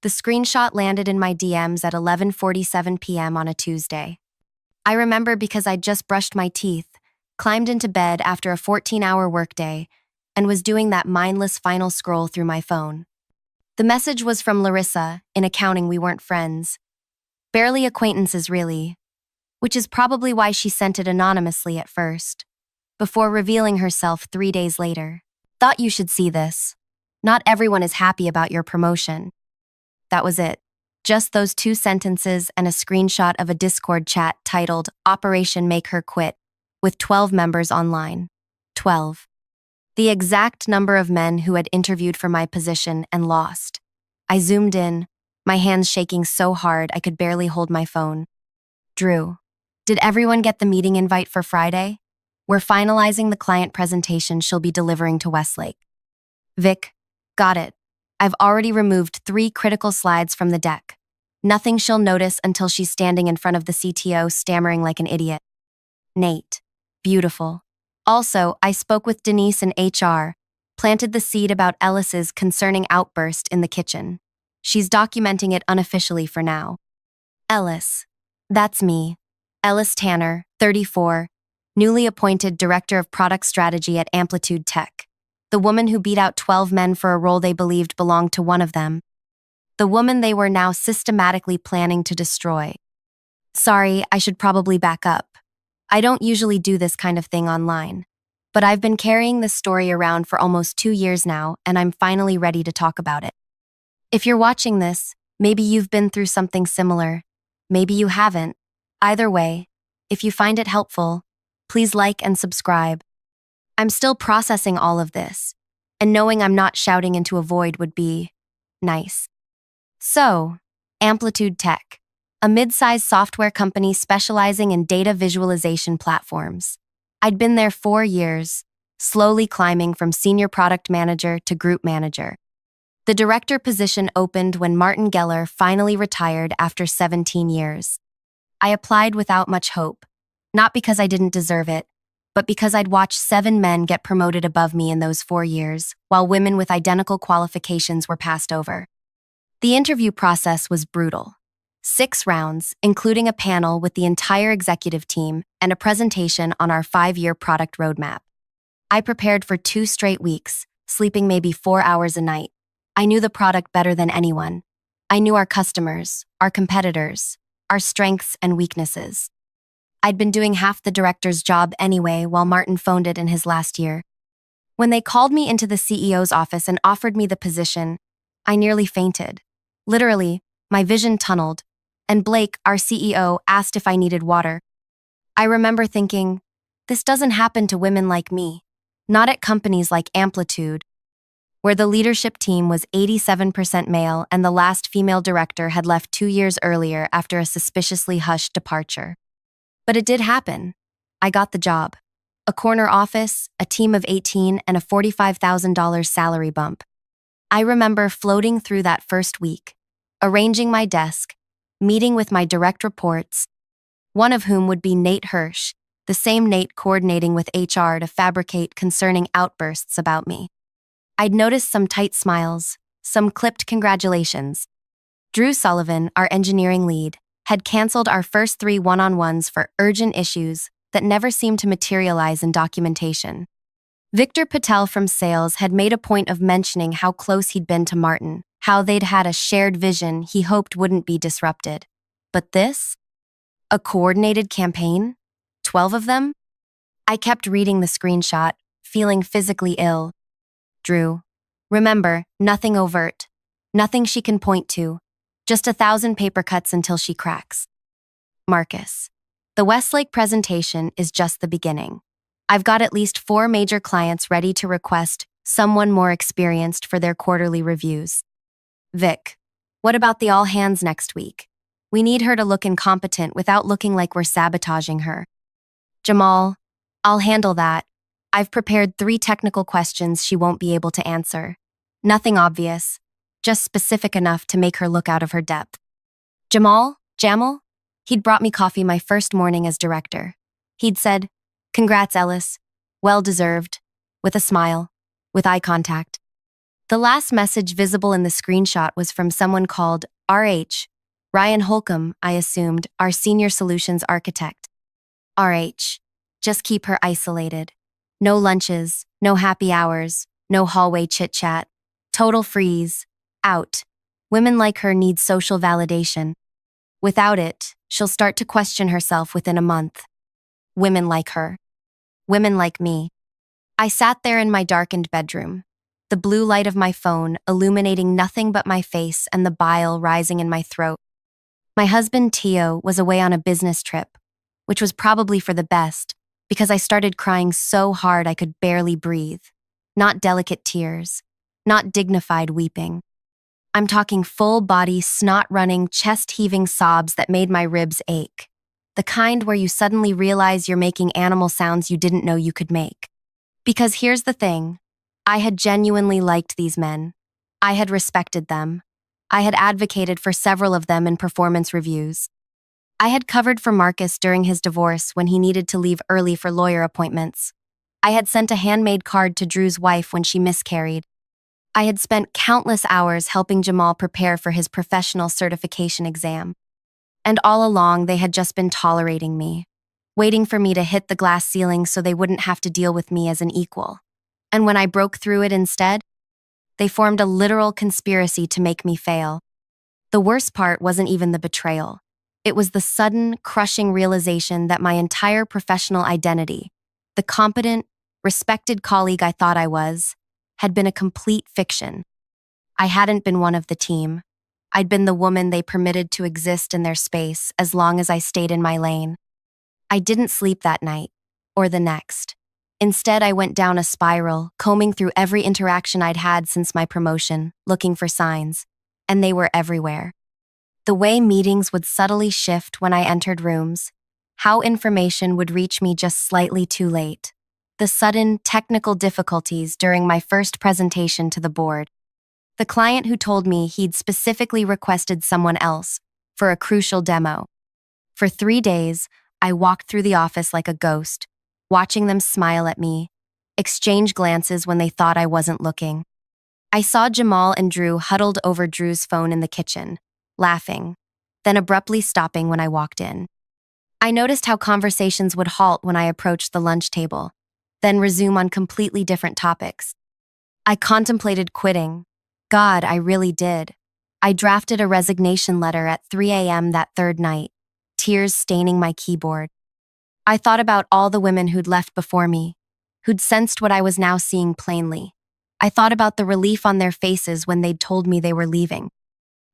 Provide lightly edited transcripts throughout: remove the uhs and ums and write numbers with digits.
The screenshot landed in my DMs at 11:47 p.m. on a Tuesday. I remember because I'd just brushed my teeth, climbed into bed after a 14-hour workday, and was doing that mindless final scroll through my phone. The message was from Larissa. In accounting, we weren't friends. Barely acquaintances, really. Which is probably why she sent it anonymously at first, before revealing herself 3 days later. Thought you should see this. Not everyone is happy about your promotion. That was it. Just those 2 sentences and a screenshot of a Discord chat titled Operation Make Her Quit, with 12 members online. 12. The exact number of men who had interviewed for my position and lost. I zoomed in, my hands shaking so hard I could barely hold my phone. Drew, did everyone get the meeting invite for Friday? We're finalizing the client presentation she'll be delivering to Westlake. Vic, got it. I've already removed 3 critical slides from the deck. Nothing she'll notice until she's standing in front of the CTO stammering like an idiot. Nate, beautiful. Also, I spoke with Denise in HR, planted the seed about Ellis's concerning outburst in the kitchen. She's documenting it unofficially for now. Ellis, that's me. Ellis Tanner, 34, newly appointed Director of Product Strategy at Amplitude Tech. The woman who beat out 12 men for a role they believed belonged to one of them. The woman they were now systematically planning to destroy. Sorry, I should probably back up. I don't usually do this kind of thing online, but I've been carrying this story around for almost 2 years now, and I'm finally ready to talk about it. If you're watching this, maybe you've been through something similar. Maybe you haven't. Either way, if you find it helpful, please like and subscribe. I'm still processing all of this, and knowing I'm not shouting into a void would be nice. So, Amplitude Tech, a mid-sized software company specializing in data visualization platforms. I'd been there 4 years, slowly climbing from senior product manager to group manager. The director position opened when Martin Geller finally retired after 17 years. I applied without much hope, not because I didn't deserve it, but because I'd watched 7 men get promoted above me in those 4 years, while women with identical qualifications were passed over. The interview process was brutal. 6 rounds, including a panel with the entire executive team and a presentation on our 5-year product roadmap. I prepared for 2 straight weeks, sleeping maybe 4 hours a night. I knew the product better than anyone. I knew our customers, our competitors, our strengths and weaknesses. I'd been doing half the director's job anyway while Martin phoned it in his last year. When they called me into the CEO's office and offered me the position, I nearly fainted. Literally, my vision tunneled, and Blake, our CEO, asked if I needed water. I remember thinking, this doesn't happen to women like me, not at companies like Amplitude, where the leadership team was 87% male and the last female director had left 2 years earlier after a suspiciously hushed departure. But it did happen. I got the job. A corner office, a team of 18, and a $45,000 salary bump. I remember floating through that first week, arranging my desk, meeting with my direct reports, one of whom would be Nate Hirsch, the same Nate coordinating with HR to fabricate concerning outbursts about me. I'd noticed some tight smiles, some clipped congratulations. Drew Sullivan, our engineering lead, had canceled our first 3 one-on-ones for urgent issues that never seemed to materialize in documentation. Victor Patel from sales had made a point of mentioning how close he'd been to Martin, how they'd had a shared vision he hoped wouldn't be disrupted. But this? A coordinated campaign? 12 of them? I kept reading the screenshot, feeling physically ill. Drew, remember, nothing overt, nothing she can point to, just 1,000 paper cuts until she cracks. Marcus, the Westlake presentation is just the beginning. I've got at least 4 major clients ready to request someone more experienced for their quarterly reviews. Vic, what about the all hands next week? We need her to look incompetent without looking like we're sabotaging her. Jamal, I'll handle that. I've prepared 3 technical questions she won't be able to answer. Nothing obvious, just specific enough to make her look out of her depth. Jamal? He'd brought me coffee my first morning as director. He'd said, "Congrats, Ellis. Well deserved," with a smile, with eye contact. The last message visible in the screenshot was from someone called RH, Ryan Holcomb, I assumed, our senior solutions architect. RH, just keep her isolated. No lunches, no happy hours, no hallway chit-chat. Total freeze. Out. Women like her need social validation. Without it, she'll start to question herself within a month. Women like her. Women like me. I sat there in my darkened bedroom, the blue light of my phone illuminating nothing but my face and the bile rising in my throat. My husband, Tio, was away on a business trip, which was probably for the best because I started crying so hard I could barely breathe. Not delicate tears, not dignified weeping. I'm talking full-body, snot-running, chest-heaving sobs that made my ribs ache. The kind where you suddenly realize you're making animal sounds you didn't know you could make. Because here's the thing, I had genuinely liked these men. I had respected them. I had advocated for several of them in performance reviews. I had covered for Marcus during his divorce when he needed to leave early for lawyer appointments. I had sent a handmade card to Drew's wife when she miscarried. I had spent countless hours helping Jamal prepare for his professional certification exam. And all along, they had just been tolerating me, waiting for me to hit the glass ceiling so they wouldn't have to deal with me as an equal. And when I broke through it instead, they formed a literal conspiracy to make me fail. The worst part wasn't even the betrayal. It was the sudden, crushing realization that my entire professional identity, the competent, respected colleague I thought I was, had been a complete fiction. I hadn't been one of the team. I'd been the woman they permitted to exist in their space as long as I stayed in my lane. I didn't sleep that night, or the next. Instead, I went down a spiral, combing through every interaction I'd had since my promotion, looking for signs. And they were everywhere. The way meetings would subtly shift when I entered rooms, how information would reach me just slightly too late, the sudden technical difficulties during my first presentation to the board, the client who told me he'd specifically requested someone else for a crucial demo. For 3 days, I walked through the office like a ghost, watching them smile at me, exchange glances when they thought I wasn't looking. I saw Jamal and Drew huddled over Drew's phone in the kitchen, laughing, then abruptly stopping when I walked in. I noticed how conversations would halt when I approached the lunch table, then resume on completely different topics. I contemplated quitting. God, I really did. I drafted a resignation letter at 3 a.m. that third night, tears staining my keyboard. I thought about all the women who'd left before me, who'd sensed what I was now seeing plainly. I thought about the relief on their faces when they'd told me they were leaving.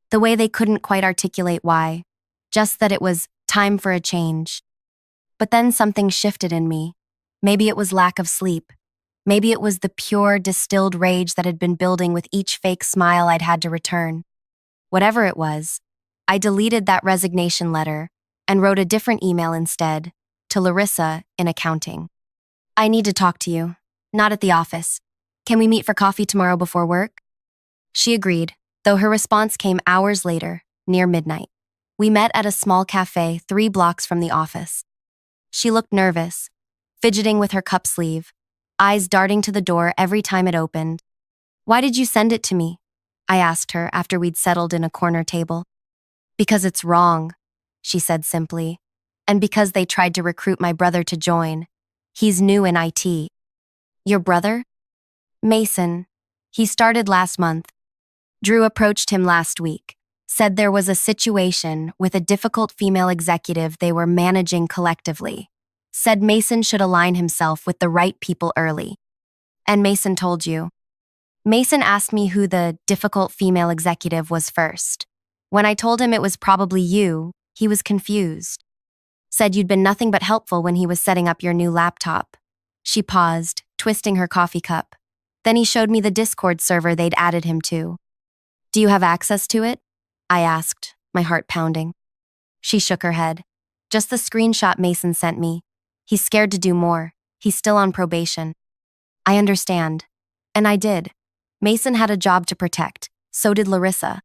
The way they couldn't quite articulate why, just that it was time for a change. But then something shifted in me. Maybe it was lack of sleep. Maybe it was the pure, distilled rage that had been building with each fake smile I'd had to return. Whatever it was, I deleted that resignation letter and wrote a different email instead, to Larissa in accounting. I need to talk to you, not at the office. Can we meet for coffee tomorrow before work? She agreed, though her response came hours later, near midnight. We met at a small cafe 3 blocks from the office. She looked nervous, fidgeting with her cup sleeve, eyes darting to the door every time it opened. Why did you send it to me? I asked her after we'd settled in a corner table. Because it's wrong, she said simply, and because they tried to recruit my brother to join. He's new in IT. Your brother? Mason. He started last month. Drew approached him last week, said there was a situation with a difficult female executive they were managing collectively, said Mason should align himself with the right people early. And Mason told you. Mason asked me who the difficult female executive was first. When I told him it was probably you, he was confused. Said you'd been nothing but helpful when he was setting up your new laptop. She paused, twisting her coffee cup. Then he showed me the Discord server they'd added him to. Do you have access to it? I asked, my heart pounding. She shook her head. Just the screenshot Mason sent me. He's scared to do more. He's still on probation. I understand. And I did. Mason had a job to protect. So did Larissa.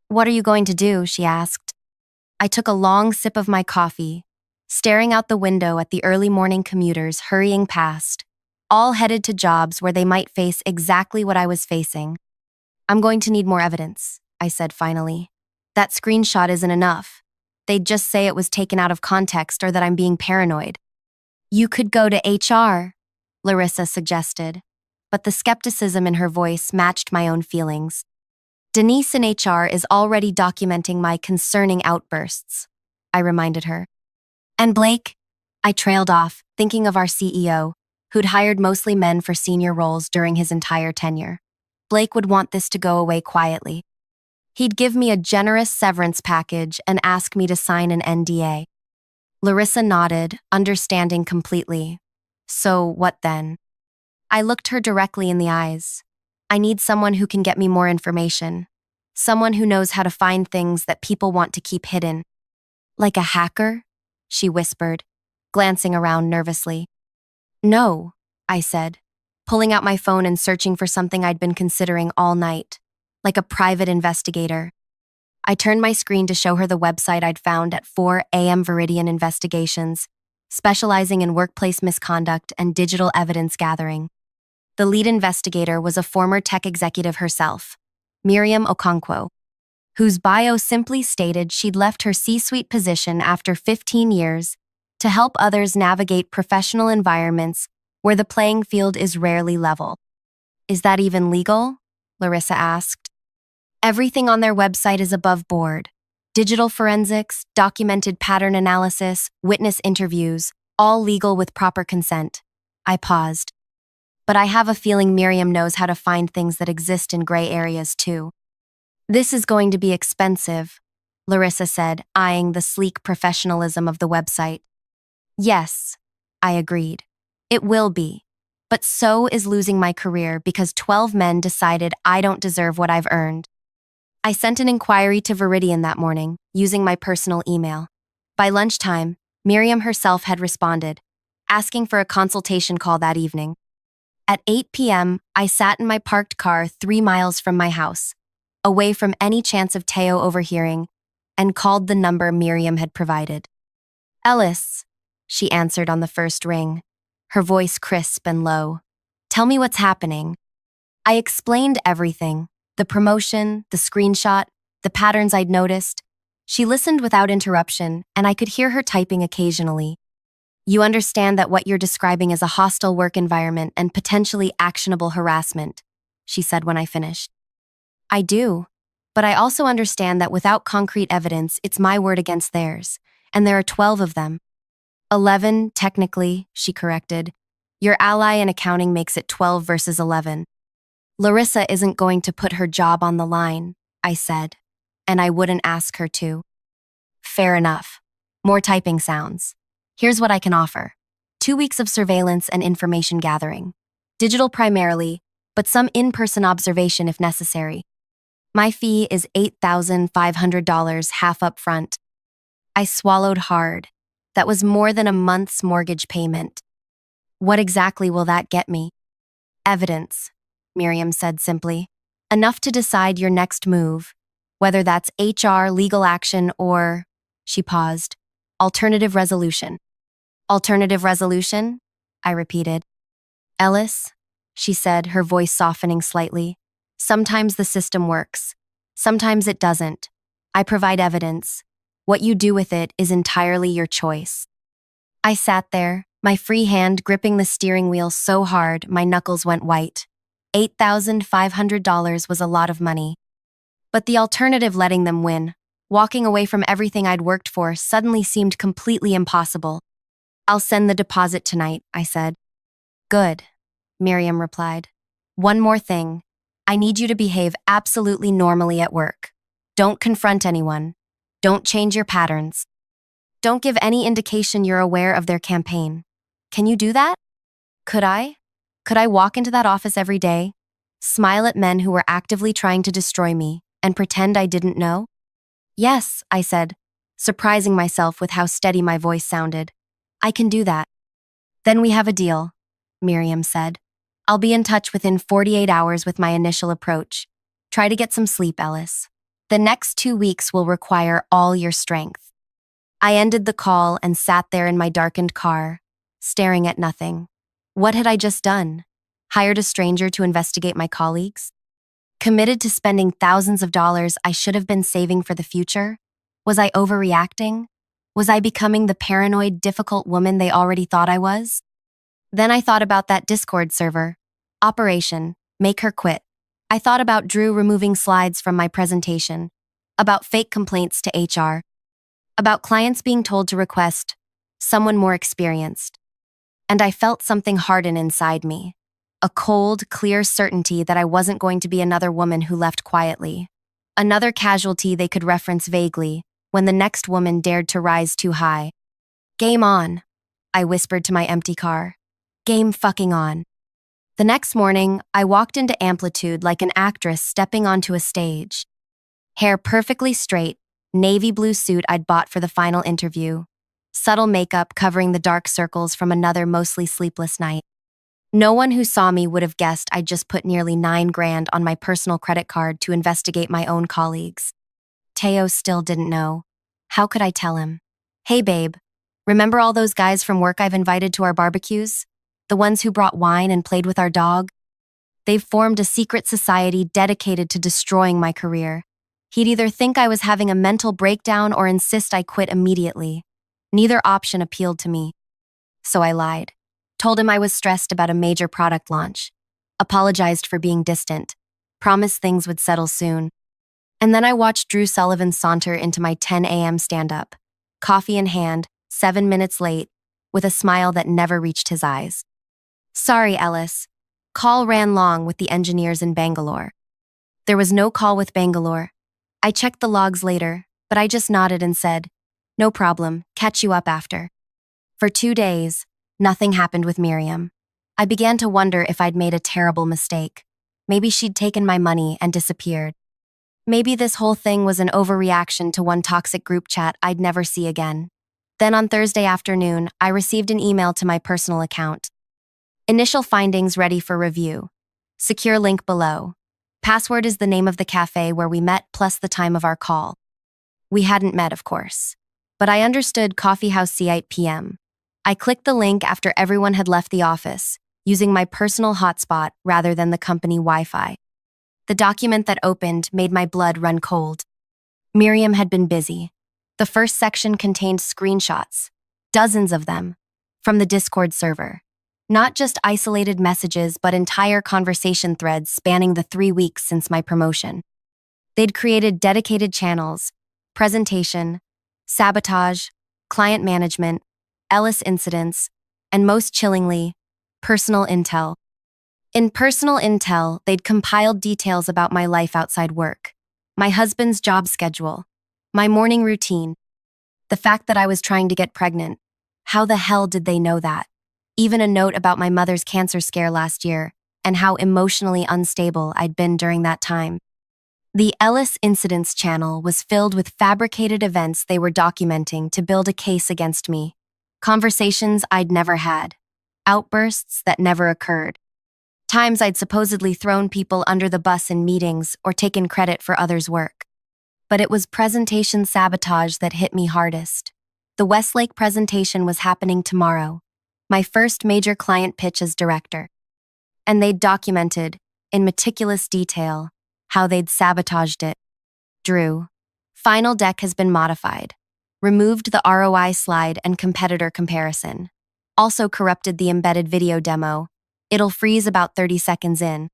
What are you going to do? She asked. I took a long sip of my coffee, staring out the window at the early morning commuters hurrying past, all headed to jobs where they might face exactly what I was facing, I'm going to need more evidence, I said finally. That screenshot isn't enough. They'd just say it was taken out of context or that I'm being paranoid. You could go to HR, Larissa suggested, but the skepticism in her voice matched my own feelings. Denise in HR is already documenting my concerning outbursts, I reminded her. And Blake? I trailed off, thinking of our CEO, who'd hired mostly men for senior roles during his entire tenure. Blake would want this to go away quietly. He'd give me a generous severance package and ask me to sign an NDA. Larissa nodded, understanding completely. So what then? I looked her directly in the eyes. I need someone who can get me more information. Someone who knows how to find things that people want to keep hidden. Like a hacker? She whispered, glancing around nervously. No, I said, pulling out my phone and searching for something I'd been considering all night, like a private investigator. I turned my screen to show her the website I'd found at 4 a.m. Veridian Investigations, specializing in workplace misconduct and digital evidence gathering. The lead investigator was a former tech executive herself, Miriam Okonkwo, whose bio simply stated she'd left her C-suite position after 15 years to help others navigate professional environments where the playing field is rarely level. Is that even legal? Larissa asked. Everything on their website is above board. Digital forensics, documented pattern analysis, witness interviews, all legal with proper consent. I paused. But I have a feeling Miriam knows how to find things that exist in gray areas too. This is going to be expensive, Larissa said, eyeing the sleek professionalism of the website. Yes, I agreed. It will be. But so is losing my career because 12 men decided I don't deserve what I've earned. I sent an inquiry to Veridian that morning, using my personal email. By lunchtime, Miriam herself had responded, asking for a consultation call that evening. At 8 p.m., I sat in my parked car 3 miles from my house, away from any chance of Teo overhearing, and called the number Miriam had provided. Ellis, she answered on the first ring, her voice crisp and low. Tell me what's happening. I explained everything, the promotion, the screenshot, the patterns I'd noticed. She listened without interruption, and I could hear her typing occasionally. You understand that what you're describing is a hostile work environment and potentially actionable harassment, she said when I finished. I do, but I also understand that without concrete evidence, it's my word against theirs, and there are 12 of them. 11, technically, she corrected. Your ally in accounting makes it 12 versus 11. Larissa isn't going to put her job on the line, I said, and I wouldn't ask her to. Fair enough. More typing sounds. Here's what I can offer. 2 weeks of surveillance and information gathering. Digital primarily, but some in-person observation if necessary. My fee is $8,500 half up front. I swallowed hard. That was more than a month's mortgage payment. What exactly will that get me? Evidence, Miriam said simply. Enough to decide your next move, whether that's HR, legal action, or, she paused, alternative resolution. Alternative resolution? I repeated. Ellis, she said, her voice softening slightly. Sometimes the system works. Sometimes it doesn't. I provide evidence. What you do with it is entirely your choice. I sat there, my free hand gripping the steering wheel so hard my knuckles went white. $8,500 was a lot of money. But the alternative, letting them win, walking away from everything I'd worked for, suddenly seemed completely impossible. I'll send the deposit tonight, I said. Good, Miriam replied. One more thing. I need you to behave absolutely normally at work. Don't confront anyone. Don't change your patterns. Don't give any indication you're aware of their campaign. Can you do that? Could I? Could I walk into that office every day, smile at men who were actively trying to destroy me, and pretend I didn't know? Yes, I said, surprising myself with how steady my voice sounded. I can do that. Then we have a deal, Miriam said. I'll be in touch within 48 hours with my initial approach. Try to get some sleep, Ellis. The next 2 weeks will require all your strength. I ended the call and sat there in my darkened car, staring at nothing. What had I just done? Hired a stranger to investigate my colleagues? Committed to spending thousands of dollars I should have been saving for the future? Was I overreacting? Was I becoming the paranoid, difficult woman they already thought I was? Then I thought about that Discord server. Operation, Make Her Quit. I thought about Drew removing slides from my presentation, about fake complaints to HR, about clients being told to request someone more experienced. And I felt something harden inside me. A cold, clear certainty that I wasn't going to be another woman who left quietly. Another casualty they could reference vaguely when the next woman dared to rise too high. Game on, I whispered to my empty car. Game fucking on. The next morning, I walked into Amplitude like an actress stepping onto a stage. Hair perfectly straight, navy blue suit I'd bought for the final interview. Subtle makeup covering the dark circles from another mostly sleepless night. No one who saw me would have guessed I'd just put nearly $9,000 on my personal credit card to investigate my own colleagues. Teo still didn't know. How could I tell him? Hey babe, remember all those guys from work I've invited to our barbecues? The ones who brought wine and played with our dog? They've formed a secret society dedicated to destroying my career. He'd either think I was having a mental breakdown or insist I quit immediately. Neither option appealed to me. So I lied. Told him I was stressed about a major product launch. Apologized for being distant. Promised things would settle soon. And then I watched Drew Sullivan saunter into my 10 a.m. stand-up. Coffee in hand, 7 minutes late, with a smile that never reached his eyes. Sorry, Ellis. Call ran long with the engineers in Bangalore. There was no call with Bangalore. I checked the logs later, but I just nodded and said, no problem, catch you up after. For 2 days, nothing happened with Miriam. I began to wonder if I'd made a terrible mistake. Maybe she'd taken my money and disappeared. Maybe this whole thing was an overreaction to one toxic group chat I'd never see again. Then on Thursday afternoon, I received an email to my personal account. Initial findings ready for review. Secure link below. Password is the name of the cafe where we met plus the time of our call. We hadn't met, of course. But I understood Coffee House C 8 p.m. I clicked the link after everyone had left the office, using my personal hotspot rather than the company Wi-Fi. The document that opened made my blood run cold. Miriam had been busy. The first section contained screenshots, dozens of them, from the Discord server. Not just isolated messages, but entire conversation threads spanning the 3 weeks since my promotion. They'd created dedicated channels, presentation, sabotage, client management, Ellis incidents, and most chillingly, personal intel. In personal intel, they'd compiled details about my life outside work, my husband's job schedule, my morning routine, the fact that I was trying to get pregnant. How the hell did they know that? Even a note about my mother's cancer scare last year and how emotionally unstable I'd been during that time. The Ellis Incidents channel was filled with fabricated events they were documenting to build a case against me. Conversations I'd never had. Outbursts that never occurred. Times I'd supposedly thrown people under the bus in meetings or taken credit for others' work. But it was presentation sabotage that hit me hardest. The Westlake presentation was happening tomorrow, my first major client pitch as director. And they'd documented, in meticulous detail, how they'd sabotaged it. Drew. Final deck has been modified. Removed the ROI slide and competitor comparison. Also corrupted the embedded video demo. It'll freeze about 30 seconds in.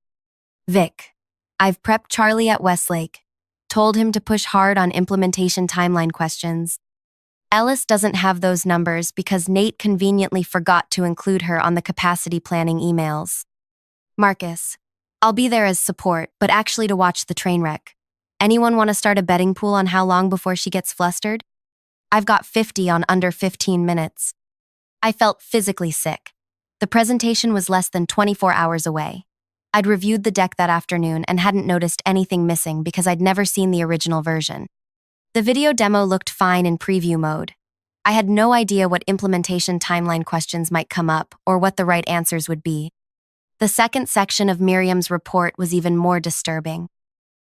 Vic. I've prepped Charlie at Westlake. Told him to push hard on implementation timeline questions. Ellis doesn't have those numbers because Nate conveniently forgot to include her on the capacity planning emails. Marcus. I'll be there as support, but actually to watch the train wreck. Anyone want to start a betting pool on how long before she gets flustered? I've got 50 on under 15 minutes. I felt physically sick. The presentation was less than 24 hours away. I'd reviewed the deck that afternoon and hadn't noticed anything missing because I'd never seen the original version. The video demo looked fine in preview mode. I had no idea what implementation timeline questions might come up or what the right answers would be. The second section of Miriam's report was even more disturbing.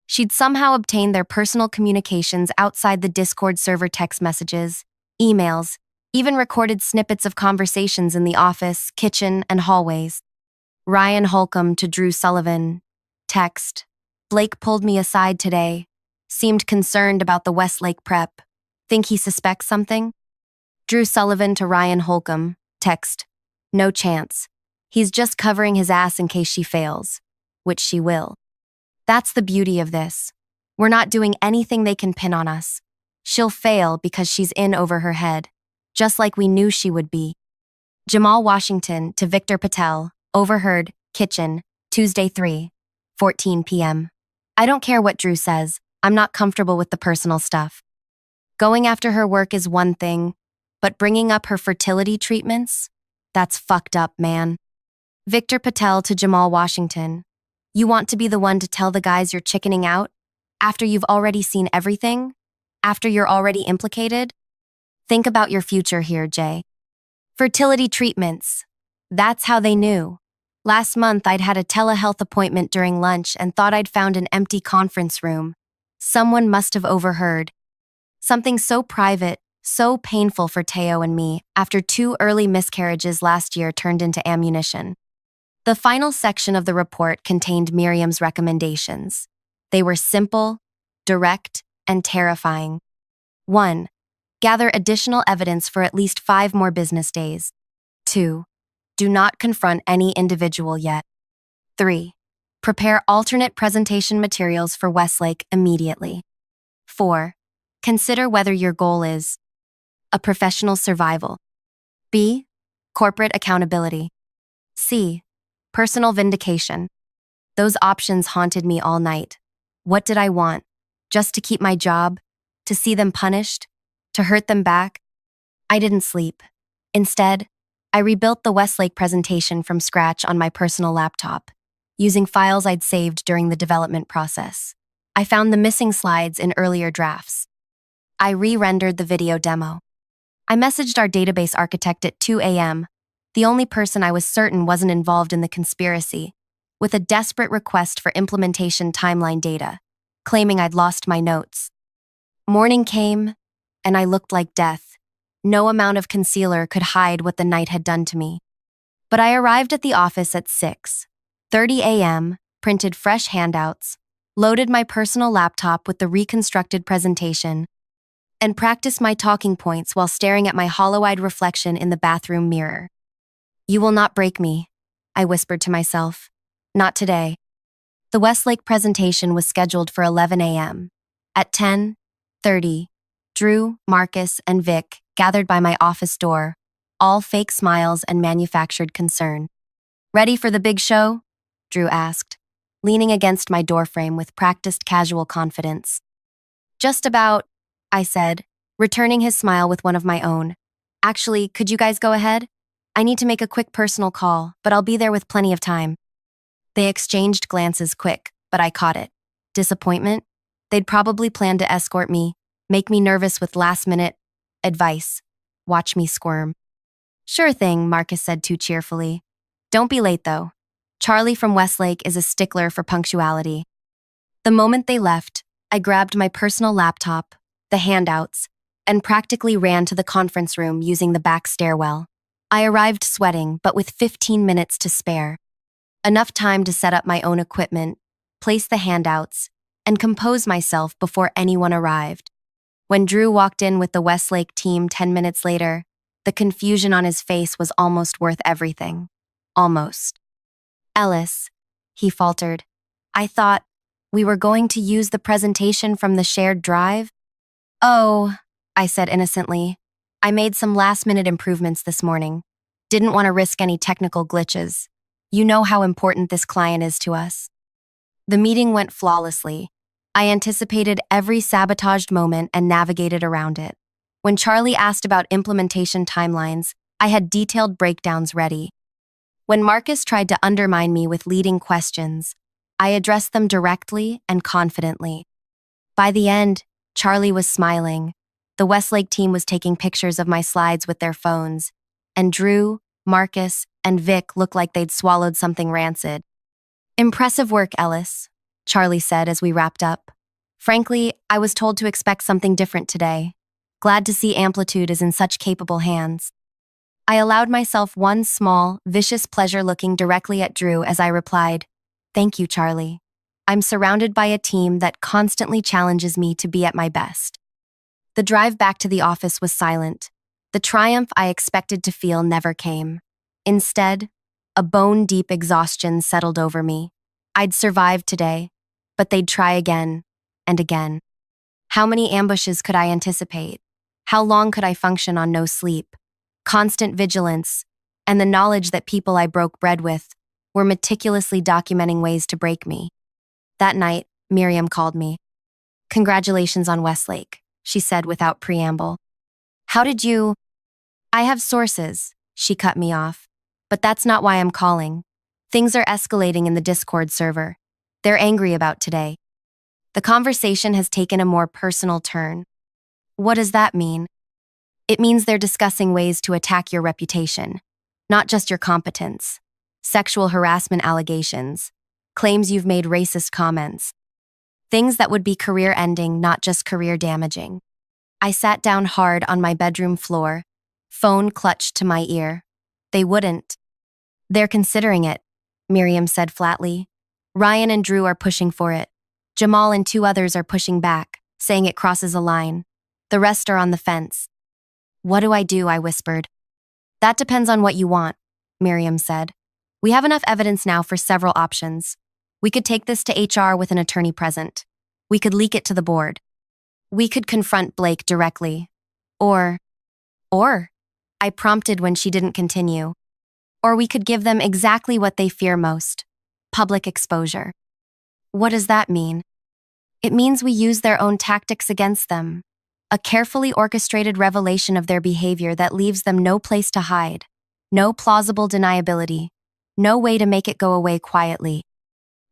She'd somehow obtained their personal communications outside the Discord server text messages, emails, even recorded snippets of conversations in the office, kitchen, and hallways. Ryan Holcomb to Drew Sullivan. Text. Blake pulled me aside today, seemed concerned about the Westlake prep. Think he suspects something? Drew Sullivan to Ryan Holcomb, text, no chance. He's just covering his ass in case she fails, which she will. That's the beauty of this. We're not doing anything they can pin on us. She'll fail because she's in over her head, just like we knew she would be. Jamal Washington to Victor Patel, overheard, kitchen, Tuesday 3:14 p.m. I don't care what Drew says, I'm not comfortable with the personal stuff. Going after her work is one thing, but bringing up her fertility treatments? That's fucked up, man. Victor Patel to Jamal Washington. You want to be the one to tell the guys you're chickening out? After you've already seen everything? After you're already implicated? Think about your future here, Jay. Fertility treatments. That's how they knew. Last month, I'd had a telehealth appointment during lunch and thought I'd found an empty conference room. Someone must have overheard. Something so private, so painful for Teo and me, after 2 early miscarriages last year turned into ammunition. The final section of the report contained Miriam's recommendations. They were simple, direct, and terrifying. 1. Gather additional evidence for at least 5 more business days. 2. Do not confront any individual yet. 3. Prepare alternate presentation materials for Westlake immediately. 4. Consider whether your goal is a professional survival. B. Corporate accountability. C. Personal vindication. Those options haunted me all night. What did I want? Just to keep my job? To see them punished? To hurt them back? I didn't sleep. Instead, I rebuilt the Westlake presentation from scratch on my personal laptop, using files I'd saved during the development process. I found the missing slides in earlier drafts. I re-rendered the video demo. I messaged our database architect at 2 a.m., the only person I was certain wasn't involved in the conspiracy, with a desperate request for implementation timeline data, claiming I'd lost my notes. Morning came, and I looked like death. No amount of concealer could hide what the night had done to me. But I arrived at the office at 6:30 a.m., printed fresh handouts, loaded my personal laptop with the reconstructed presentation, and practiced my talking points while staring at my hollow-eyed reflection in the bathroom mirror. You will not break me, I whispered to myself. Not today. The Westlake presentation was scheduled for 11 a.m. At 10:30, Drew, Marcus, and Vic gathered by my office door, all fake smiles and manufactured concern. Ready for the big show? Drew asked, leaning against my doorframe with practiced casual confidence. Just about, I said, returning his smile with one of my own. Actually, could you guys go ahead? I need to make a quick personal call, but I'll be there with plenty of time. They exchanged glances quick, but I caught it. Disappointment? They'd probably planned to escort me, make me nervous with last-minute advice. Watch me squirm. Sure thing, Marcus said too cheerfully. Don't be late, though. Charlie from Westlake is a stickler for punctuality. The moment they left, I grabbed my personal laptop, the handouts, and practically ran to the conference room using the back stairwell. I arrived sweating, but with 15 minutes to spare. Enough time to set up my own equipment, place the handouts, and compose myself before anyone arrived. When Drew walked in with the Westlake team 10 minutes later, the confusion on his face was almost worth everything. Almost. Ellis, he faltered. I thought we were going to use the presentation from the shared drive? Oh, I said innocently. I made some last-minute improvements this morning. Didn't want to risk any technical glitches. You know how important this client is to us. The meeting went flawlessly. I anticipated every sabotaged moment and navigated around it. When Charlie asked about implementation timelines, I had detailed breakdowns ready. When Marcus tried to undermine me with leading questions, I addressed them directly and confidently. By the end, Charlie was smiling. The Westlake team was taking pictures of my slides with their phones, and Drew, Marcus, and Vic looked like they'd swallowed something rancid. Impressive work, Ellis, Charlie said as we wrapped up. Frankly, I was told to expect something different today. Glad to see Amplitude is in such capable hands. I allowed myself one small, vicious pleasure looking directly at Drew as I replied, Thank you, Charlie. I'm surrounded by a team that constantly challenges me to be at my best. The drive back to the office was silent. The triumph I expected to feel never came. Instead, a bone-deep exhaustion settled over me. I'd survived today, but they'd try again and again. How many ambushes could I anticipate? How long could I function on no sleep? Constant vigilance, and the knowledge that people I broke bread with were meticulously documenting ways to break me. That night, Miriam called me. "Congratulations on Westlake," she said without preamble. "How did you—" "I have sources," she cut me off. "But that's not why I'm calling. Things are escalating in the Discord server. They're angry about today. The conversation has taken a more personal turn." "What does that mean?" "It means they're discussing ways to attack your reputation, not just your competence. Sexual harassment allegations, claims you've made racist comments. Things that would be career-ending, not just career-damaging." I sat down hard on my bedroom floor, phone clutched to my ear. "They wouldn't." "They're considering it," Miriam said flatly. "Ryan and Drew are pushing for it. Jamal and 2 others are pushing back, saying it crosses a line. The rest are on the fence." "What do?" I whispered. "That depends on what you want," Miriam said. "We have enough evidence now for several options. We could take this to HR with an attorney present. We could leak it to the board. We could confront Blake directly. Or, I prompted when she didn't continue. Or we could give them exactly what they fear most: public exposure." "What does that mean?" "It means we use their own tactics against them. A carefully orchestrated revelation of their behavior that leaves them no place to hide. No plausible deniability. No way to make it go away quietly."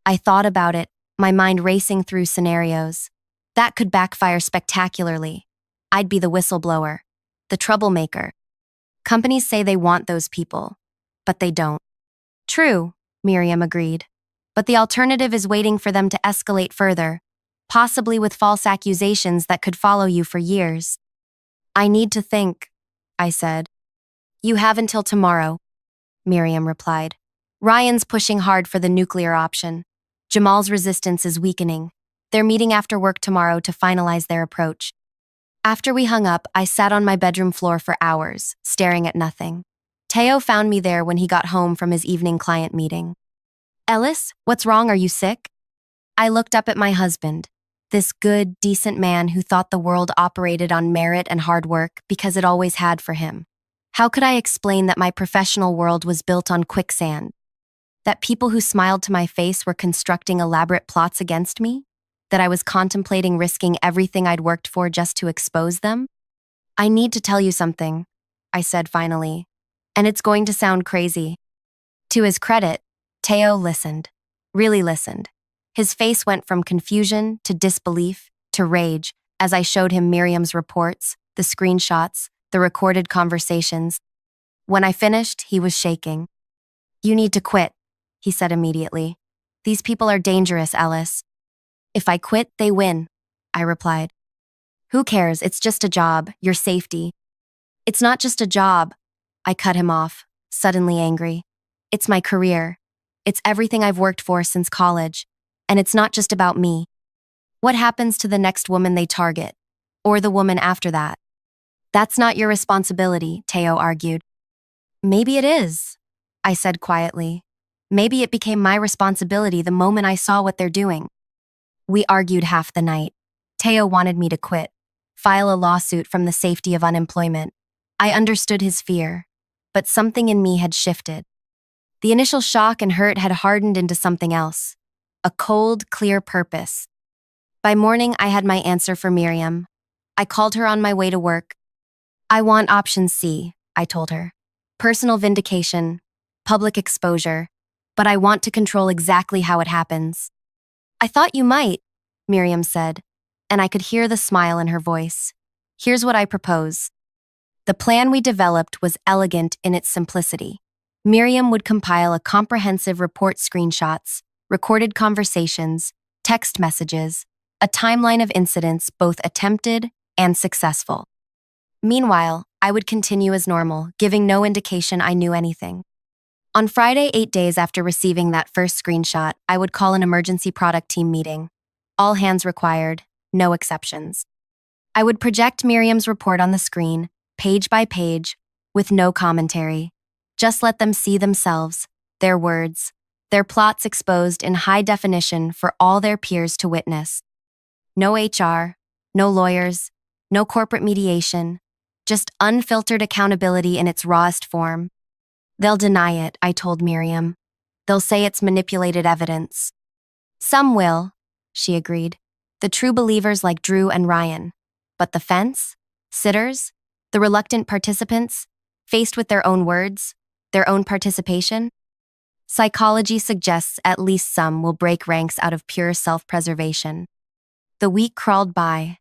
I thought about it, my mind racing through scenarios. That could backfire spectacularly. I'd be the whistleblower, the troublemaker. Companies say they want those people, but they don't. "True," Miriam agreed. "But the alternative is waiting for them to escalate further, possibly with false accusations that could follow you for years." "I need to think," I said. "You have until tomorrow," Miriam replied. "Ryan's pushing hard for the nuclear option. Jamal's resistance is weakening. They're meeting after work tomorrow to finalize their approach." After we hung up, I sat on my bedroom floor for hours, staring at nothing. Teo found me there when he got home from his evening client meeting. "Ellis, what's wrong? Are you sick?" I looked up at my husband, this good, decent man who thought the world operated on merit and hard work because it always had for him. How could I explain that my professional world was built on quicksand? That people who smiled to my face were constructing elaborate plots against me? That I was contemplating risking everything I'd worked for just to expose them? "I need to tell you something," I said finally, "and it's going to sound crazy." To his credit, Teo listened, really listened. His face went from confusion to disbelief to rage as I showed him Miriam's reports, the screenshots, the recorded conversations. When I finished, he was shaking. "You need to quit," he said immediately. "These people are dangerous, Ellis." "If I quit, they win," I replied. "Who cares? It's just a job, your safety." "It's not just a job," I cut him off, suddenly angry. "It's my career. It's everything I've worked for since college. And it's not just about me. What happens to the next woman they target? Or the woman after that?" "That's not your responsibility," Teo argued. "Maybe it is," I said quietly. "Maybe it became my responsibility the moment I saw what they're doing." We argued half the night. Teo wanted me to quit, file a lawsuit from the safety of unemployment. I understood his fear, but something in me had shifted. The initial shock and hurt had hardened into something else, a cold, clear purpose. By morning, I had my answer for Miriam. I called her on my way to work. "I want option C," I told her. "Personal vindication, public exposure, but I want to control exactly how it happens." "I thought you might," Miriam said, and I could hear the smile in her voice. "Here's what I propose." The plan we developed was elegant in its simplicity. Miriam would compile a comprehensive report: screenshots, recorded conversations, text messages, a timeline of incidents both attempted and successful. Meanwhile, I would continue as normal, giving no indication I knew anything. On Friday, 8 days after receiving that first screenshot, I would call an emergency product team meeting. All hands required, no exceptions. I would project Miriam's report on the screen, page by page, with no commentary. Just let them see themselves, their words, their plots exposed in high definition for all their peers to witness. No HR, no lawyers, no corporate mediation, just unfiltered accountability in its rawest form. They'll deny it, I told Miriam. They'll say it's manipulated evidence. Some will, she agreed. The true believers like Drew and Ryan. But the fence? Sitters? The reluctant participants? Faced with their own words? Their own participation? Psychology suggests at least some will break ranks out of pure self-preservation. The week crawled by.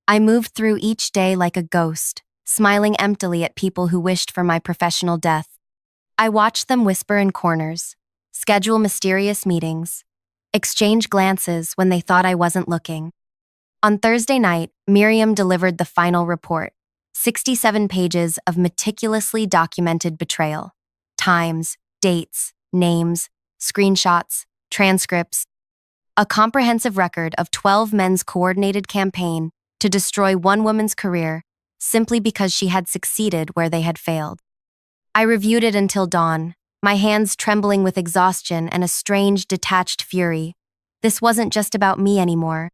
I moved through each day like a ghost, smiling emptily at people who wished for my professional death. I watched them whisper in corners, schedule mysterious meetings, exchange glances when they thought I wasn't looking. On Thursday night, Miriam delivered the final report, 67 pages of meticulously documented betrayal. Times, dates, names, screenshots, transcripts. A comprehensive record of 12 men's coordinated campaign to destroy one woman's career simply because she had succeeded where they had failed. I reviewed it until dawn, my hands trembling with exhaustion and a strange, detached fury. This wasn't just about me anymore.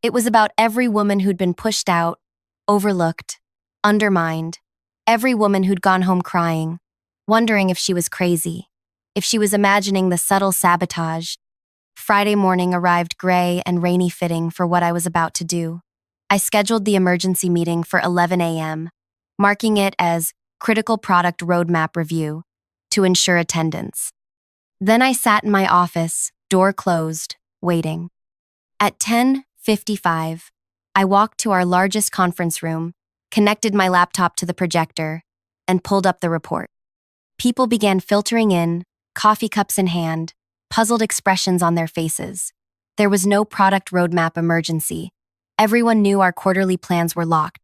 It was about every woman who'd been pushed out, overlooked, undermined, every woman who'd gone home crying, wondering if she was crazy, if she was imagining the subtle sabotage. Friday morning arrived gray and rainy fitting for what I was about to do. I scheduled the emergency meeting for 11 a.m., marking it as Critical Product Roadmap Review to ensure attendance. Then I sat in my office, door closed, waiting. At 10:55, I walked to our largest conference room, connected my laptop to the projector, and pulled up the report. People began filtering in, coffee cups in hand, puzzled expressions on their faces. There was no product roadmap emergency. Everyone knew our quarterly plans were locked.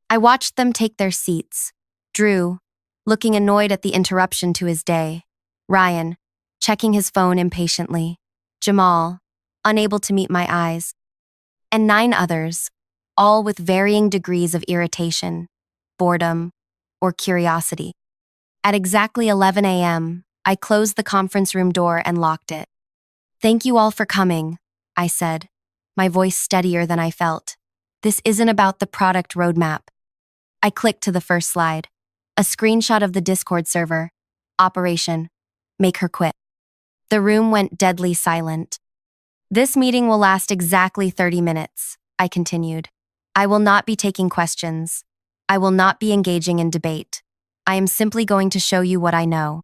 I watched them take their seats. Drew, looking annoyed at the interruption to his day. Ryan, checking his phone impatiently. Jamal, unable to meet my eyes. And 9 others, all with varying degrees of irritation, boredom, or curiosity. At exactly 11 a.m., I closed the conference room door and locked it. "Thank you all for coming," I said, my voice steadier than I felt. "This isn't about the product roadmap." I clicked to the first slide. A screenshot of the Discord server. Operation. Make her quit. The room went deadly silent. "This meeting will last exactly 30 minutes, I continued. "I will not be taking questions. I will not be engaging in debate. I am simply going to show you what I know."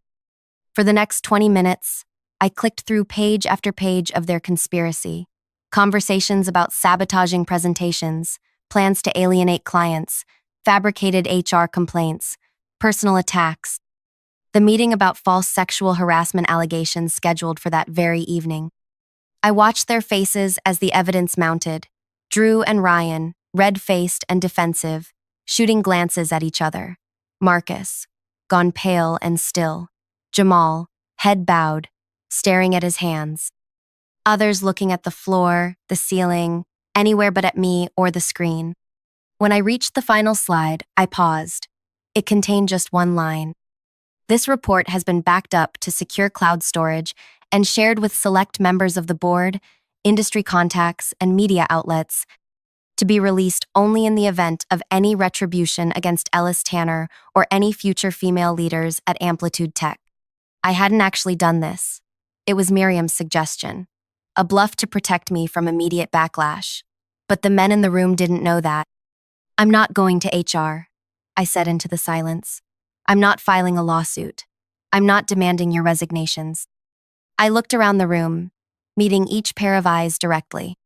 For the next 20 minutes, I clicked through page after page of their conspiracy. Conversations about sabotaging presentations, plans to alienate clients, fabricated HR complaints, personal attacks. The meeting about false sexual harassment allegations scheduled for that very evening. I watched their faces as the evidence mounted. Drew and Ryan, red-faced and defensive, shooting glances at each other. Marcus, gone pale and still. Jamal, head bowed, staring at his hands. Others looking at the floor, the ceiling, anywhere but at me or the screen. When I reached the final slide, I paused. It contained just one line. "This report has been backed up to secure cloud storage and shared with select members of the board, industry contacts, and media outlets to be released only in the event of any retribution against Ellis Tanner or any future female leaders at Amplitude Tech." I hadn't actually done this. It was Miriam's suggestion, a bluff to protect me from immediate backlash. But the men in the room didn't know that. "I'm not going to HR," I said into the silence. "I'm not filing a lawsuit. I'm not demanding your resignations." I looked around the room, meeting each pair of eyes directly.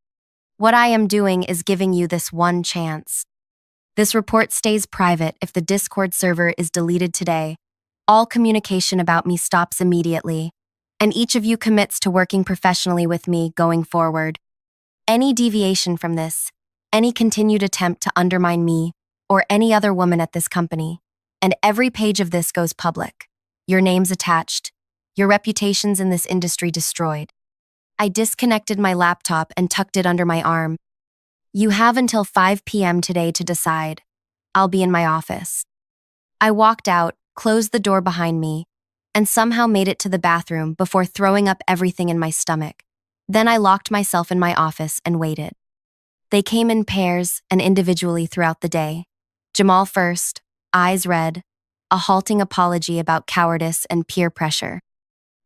"What I am doing is giving you this one chance. This report stays private if the Discord server is deleted today. All communication about me stops immediately, and each of you commits to working professionally with me going forward. Any deviation from this, any continued attempt to undermine me or any other woman at this company, and every page of this goes public. Your names attached, Your reputation's in this industry destroyed. I disconnected my laptop and tucked it under my arm. You have until 5 p.m. today to decide. I'll be in my office. I walked out, closed the door behind me, and somehow made it to the bathroom before throwing up everything in my stomach. Then I locked myself in my office and waited. They came in pairs and individually throughout the day. Jamal first, eyes red, a halting apology about cowardice and peer pressure.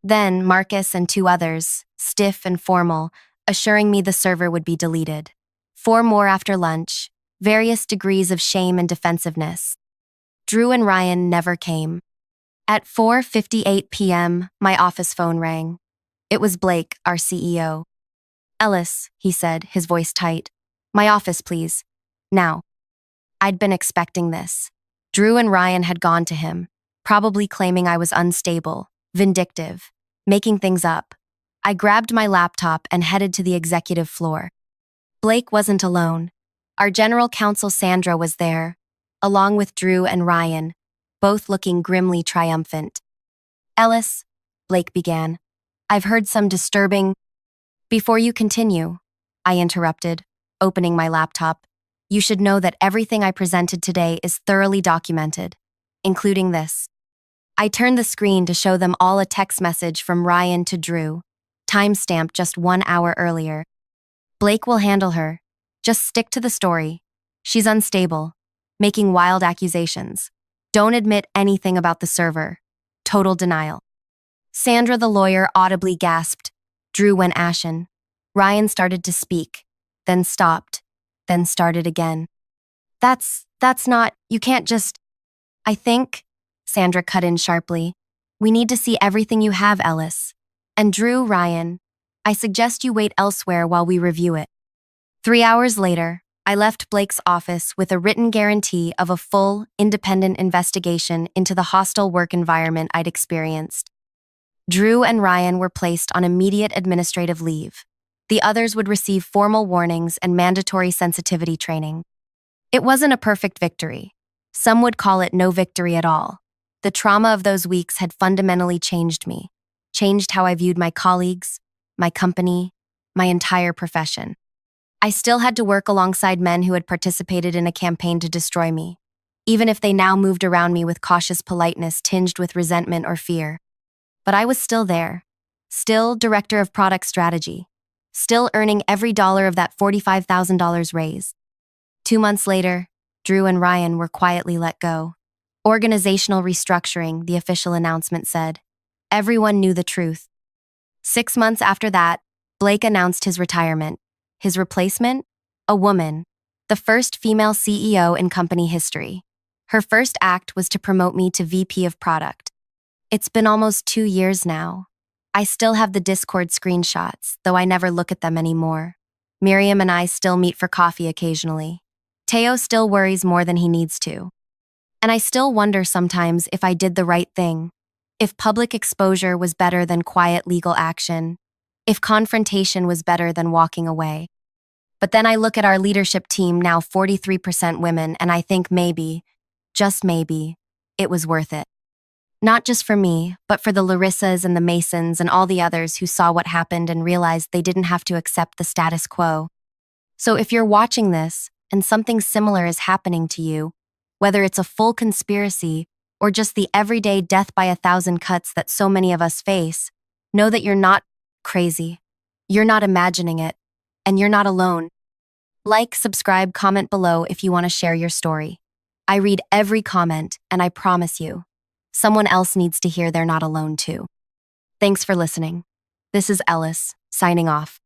Then Marcus and 2 others, stiff and formal, assuring me the server would be deleted. 4 more after lunch, various degrees of shame and defensiveness. Drew and Ryan never came. At 4:58 p.m., my office phone rang. It was Blake, our CEO. "Ellis," he said, his voice tight. "My office, please. Now." I'd been expecting this. Drew and Ryan had gone to him, probably claiming I was unstable, vindictive, making things up. I grabbed my laptop and headed to the executive floor. Blake wasn't alone. Our general counsel Sandra was there, along with Drew and Ryan, both looking grimly triumphant. "Ellis," Blake began, "I've heard some disturbing—" "Before you continue," I interrupted, opening my laptop, "you should know that everything I presented today is thoroughly documented, including this." I turned the screen to show them all a text message from Ryan to Drew, timestamped just 1 hour earlier. "Blake will handle her. Just stick to the story. She's unstable, making wild accusations. Don't admit anything about the server. Total denial." Sandra, the lawyer, audibly gasped. Drew went ashen. Ryan started to speak, then stopped, then started again. That's not, you can't just—" "I think," Sandra cut in sharply, "we need to see everything you have, Ellis. And Drew, Ryan, I suggest you wait elsewhere while we review it." 3 hours later, I left Blake's office with a written guarantee of a full, independent investigation into the hostile work environment I'd experienced. Drew and Ryan were placed on immediate administrative leave. The others would receive formal warnings and mandatory sensitivity training. It wasn't a perfect victory. Some would call it no victory at all. The trauma of those weeks had fundamentally changed me, changed how I viewed my colleagues, my company, my entire profession. I still had to work alongside men who had participated in a campaign to destroy me, even if they now moved around me with cautious politeness tinged with resentment or fear. But I was still there, still director of product strategy, still earning every dollar of that $45,000 raise. 2 months later, Drew and Ryan were quietly let go. Organizational restructuring, the official announcement said. Everyone knew the truth. 6 months after that, Blake announced his retirement. His replacement? A woman, the first female CEO in company history. Her first act was to promote me to VP of Product. It's been almost 2 years now. I still have the Discord screenshots, though I never look at them anymore. Miriam and I still meet for coffee occasionally. Teo still worries more than he needs to. And I still wonder sometimes if I did the right thing, if public exposure was better than quiet legal action, if confrontation was better than walking away. But then I look at our leadership team, now 43% women, and I think maybe, just maybe, it was worth it. Not just for me, but for the Larissas and the Masons and all the others who saw what happened and realized they didn't have to accept the status quo. So if you're watching this and something similar is happening to you, whether it's a full conspiracy or just the everyday death by 1,000 cuts that so many of us face, know that you're not crazy. You're not imagining it, and you're not alone. Like, subscribe, comment below if you want to share your story. I read every comment, and I promise you, someone else needs to hear they're not alone too. Thanks for listening. This is Ellis, signing off.